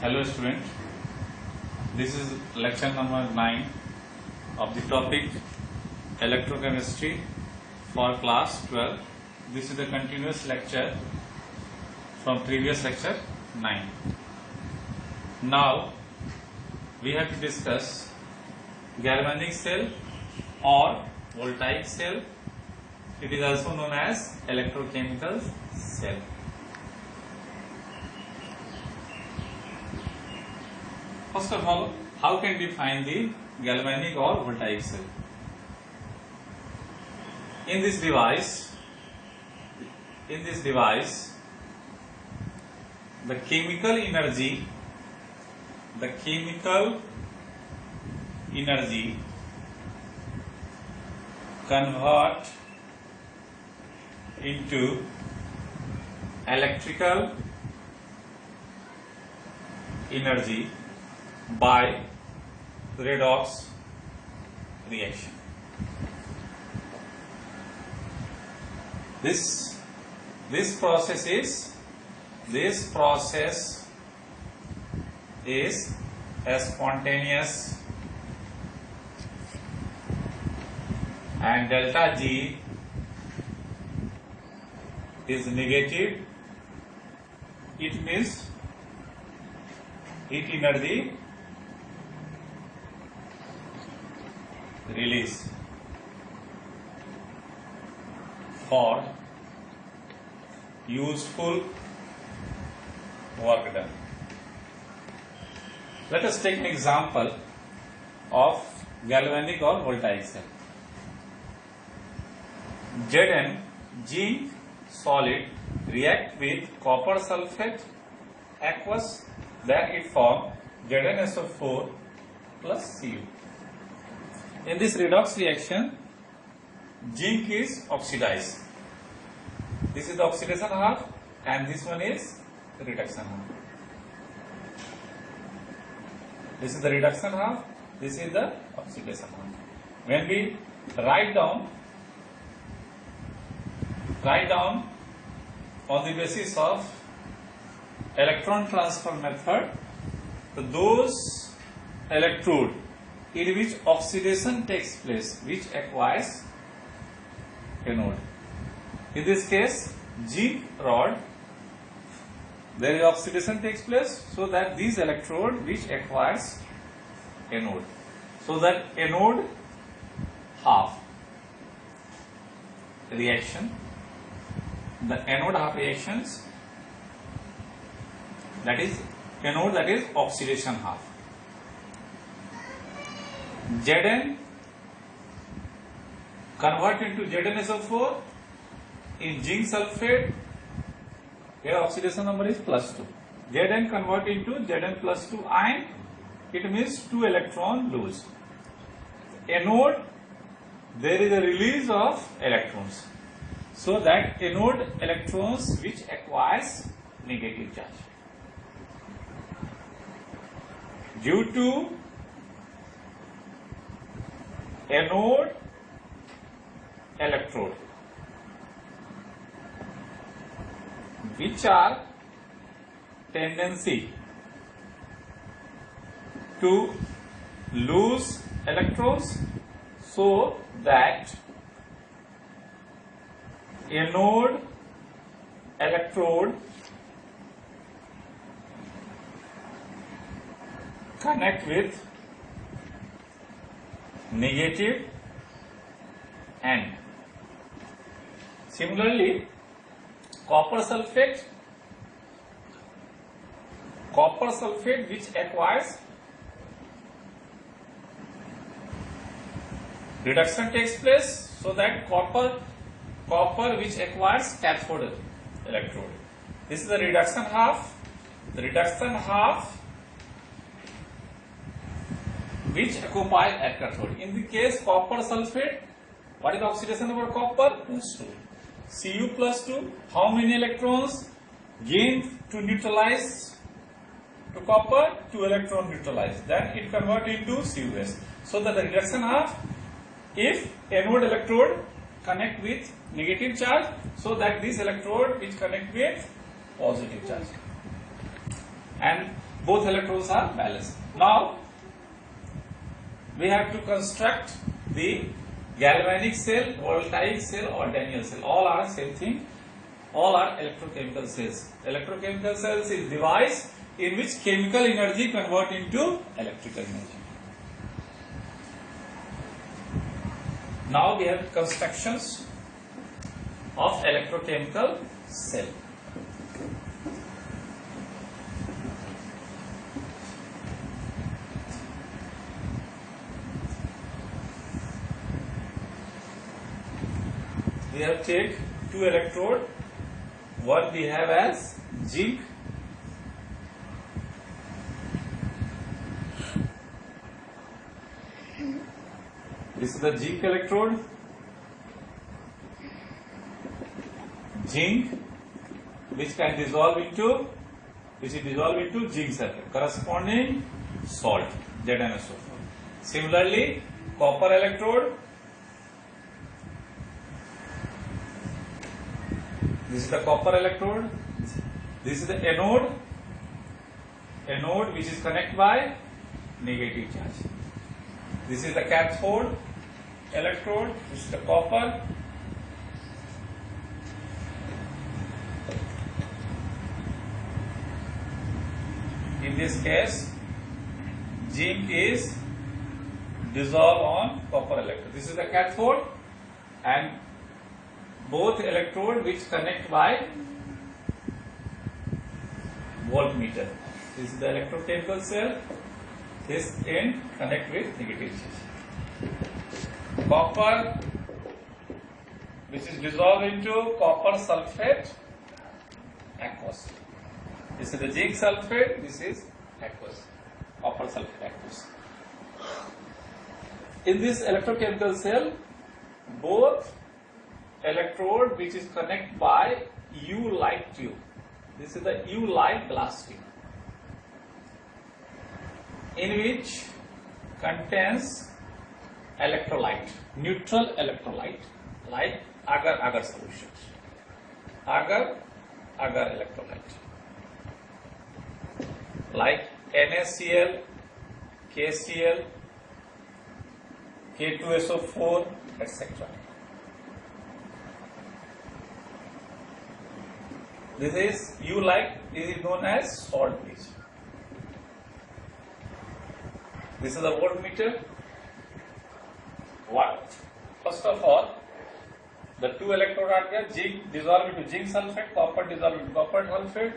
Hello student, this is lecture number 9 of the topic electrochemistry for class 12. This is the continuous lecture from previous lecture 9. Now we have to discuss galvanic cell or voltaic cell. It is also known as electrochemical cell. First of all, how can we find the galvanic or voltaic cell? In this device, the chemical energy convert into electrical energy by redox reaction. This process is a spontaneous, and delta G is negative. It means heat energy release for useful work done. Let us take an example of galvanic or voltaic cell. Zn, zinc solid, react with copper sulfate aqueous, then it forms ZnSO4 plus Cu. In this redox reaction, zinc is oxidized. This is the oxidation half and this one is the reduction half. This is the reduction half, this is the oxidation half. When we write down on the basis of electron transfer method, those electrode in which oxidation takes place, which acquires anode. In this case, zinc rod, there is oxidation takes place, so that this electrode which acquires anode. So that anode half reaction, the anode half reactions, that is anode, that is oxidation half. Zn convert into ZnSO4 in zinc sulfate. Here oxidation number is +2. Zn convert into Zn +2 ion. It means 2 electron lose. Anode, there is a release of electrons. So that anode electrons which acquires negative charge. Due to anode electrode which are tendency to lose electrons, so that anode electrode connect with negative end. Similarly, copper sulfate which acquires, reduction takes place, so that copper which acquires cathode electrode. This is the reduction half. The reduction half which occupies a cathode. In the case copper sulfate, what is the oxidation number of copper? +2. Cu +2. How many electrons gained to neutralize to copper? 2 electron neutralized. Then it convert into CuS. So that the reduction half, if anode electrode connect with negative charge, so that this electrode which connect with positive charge. And both electrodes are balanced. Now we have to construct the galvanic cell, voltaic cell or Daniell cell. All are same thing. All are electrochemical cells. Electrochemical cells is device in which chemical energy convert into electrical energy. Now we have constructions of electrochemical cell. We have take two electrode. One we have as zinc. This is the zinc electrode. Zinc, which is dissolved into zinc sulfate, corresponding salt, ZnSO4. Similarly, copper electrode. This is the copper electrode. This is the anode. Anode which is connected by negative charge. This is the cathode electrode. This is the copper. In this case, zinc is dissolved on copper electrode. This is the cathode, and both electrode which connect by voltmeter. This is the electrochemical cell. This end connect with negative charge. Copper, which is dissolved into copper sulfate, aqueous. This is the zinc sulfate. This is aqueous, copper sulfate aqueous. In this electrochemical cell, both electrode which is connected by U-like tube. This is the U-like glass tube, in which contains electrolyte, neutral electrolyte, like agar solutions. Agar electrolyte, like NaCl, KCl, K2SO4, etc. This is U-like, this is known as salt bridge. This is the voltmeter. What? First of all, the two electrodes are there. Zinc dissolved into zinc sulfate, copper dissolved into copper sulfate.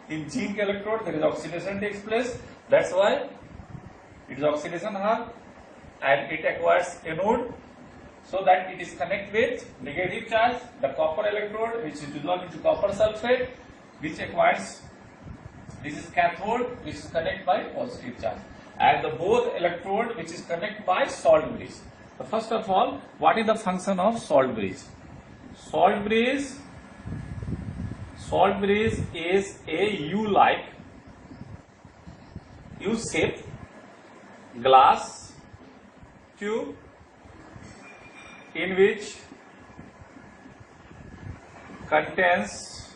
In zinc electrode, there is oxidation takes place. That's why it is oxidation hard, and it acquires anode, so that it is connected with negative charge. The copper electrode, which is dissolved into copper sulfate, which acquires, this is cathode, which is connected by positive charge. And the both electrode which is connected by salt bridge. So first of all, what is the function of salt bridge? Salt bridge is a U-like, U-shaped glass tube in which contains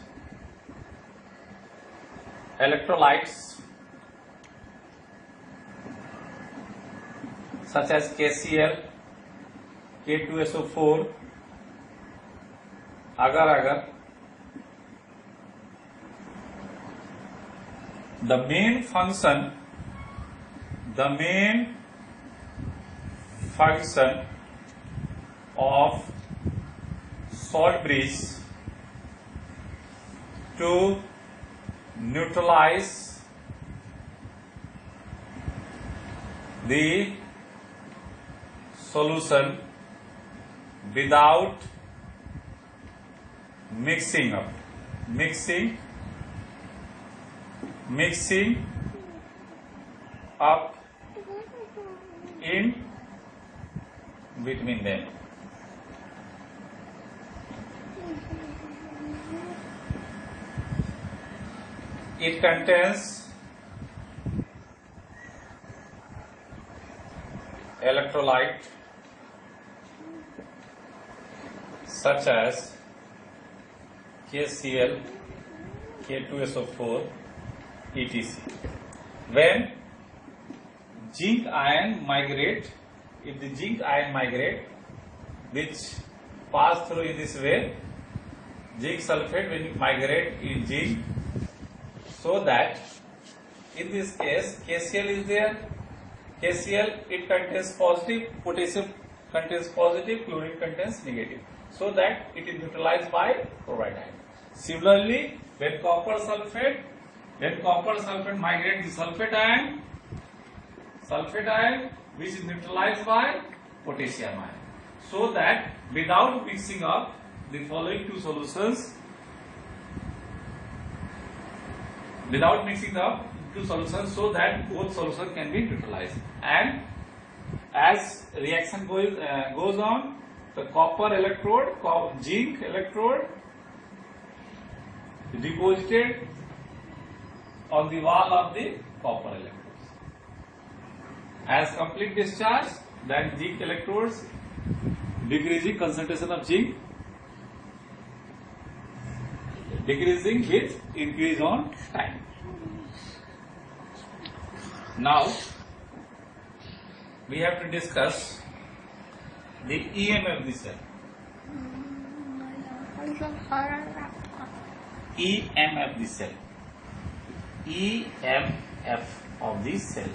electrolytes such as KCl, K2SO4, agar. The main function of salt bridge to neutralize the solution without mixing up in between them. It contains electrolyte such as KCl, K2SO4, etc. when zinc ion migrate, if the zinc ion migrate, which pass through in this way, zinc sulfate when it migrate in zinc, so that in this case KCl is there. KCl, it contains positive, potassium contains positive, chlorine contains negative, so that it is neutralized by chloride ion. Similarly, when copper sulfate migrates the sulfate ion which is neutralized by potassium ion, so that without mixing up the following two solutions, so that both solutions can be neutralized. And as reaction goes on, the copper electrode, zinc electrode deposited on the wall of the copper electrodes. As complete discharge, then zinc electrodes, decreasing concentration of zinc, decreasing with increase on time. Now we have to discuss the EMF of the cell. EMF of the cell. EMF of the cell.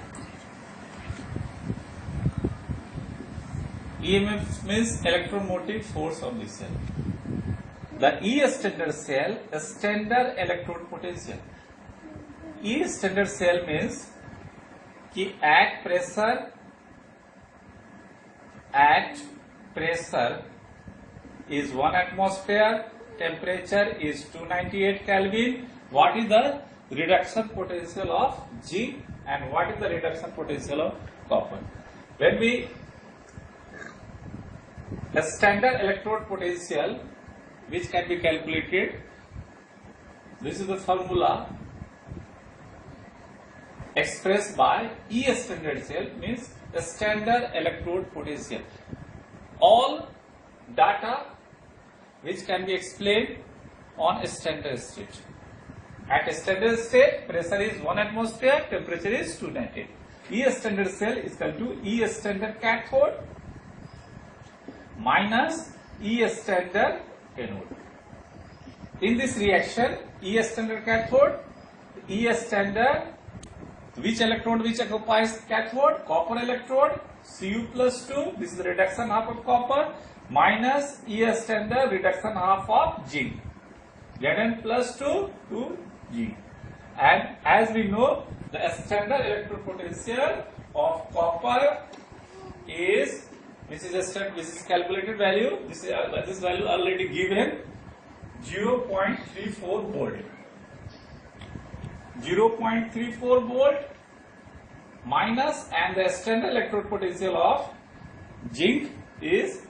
EMF means electromotive force of the cell. The E standard cell, standard electrode potential. E standard cell means कि at pressure is 1 atmosphere, temperature is 298 Kelvin. What is the reduction potential of zinc and what is the reduction potential of copper? When we the standard electrode potential which can be calculated, this is the formula expressed by E standard cell, means the standard electrode potential. All data which can be explained on a standard state. At a standard state, pressure is 1 atmosphere, temperature is 298. E standard cell is equal to E standard cathode minus E standard anode. In this reaction, E standard cathode, E standard, which electrode which occupies cathode? Copper electrode, Cu plus 2, this is the reduction half of copper, minus E standard reduction half of zinc, Zn plus 2 to zinc. And as we know, the standard electrode potential of copper is, which is calculated value, this value already given, 0.34 volt. 0.34 volt minus, and the standard electrode potential of zinc is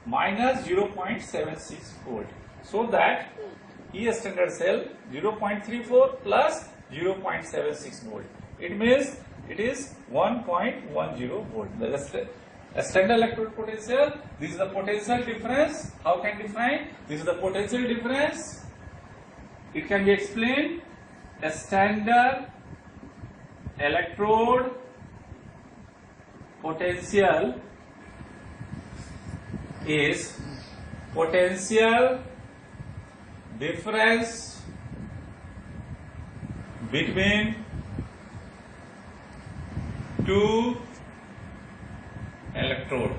minus 0.76 volt. So that E standard cell 0.34 plus 0.76 volt. It means it is 1.10 volt. The standard electrode potential, this is the potential difference. How can define? This is the potential difference. It can be explained. A standard electrode potential is potential difference between two electrode,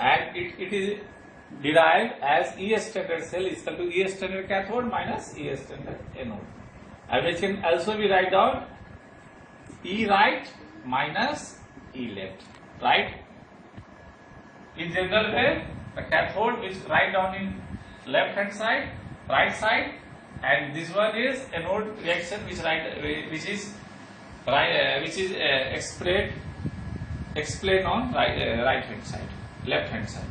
and it is derived as E standard cell is equal to E standard cathode minus E standard anode. And which can also be write down E right minus E left, right? In general way, the cathode is write down in left hand side, right side, and this one is anode reaction which is explained on right hand side, left hand side.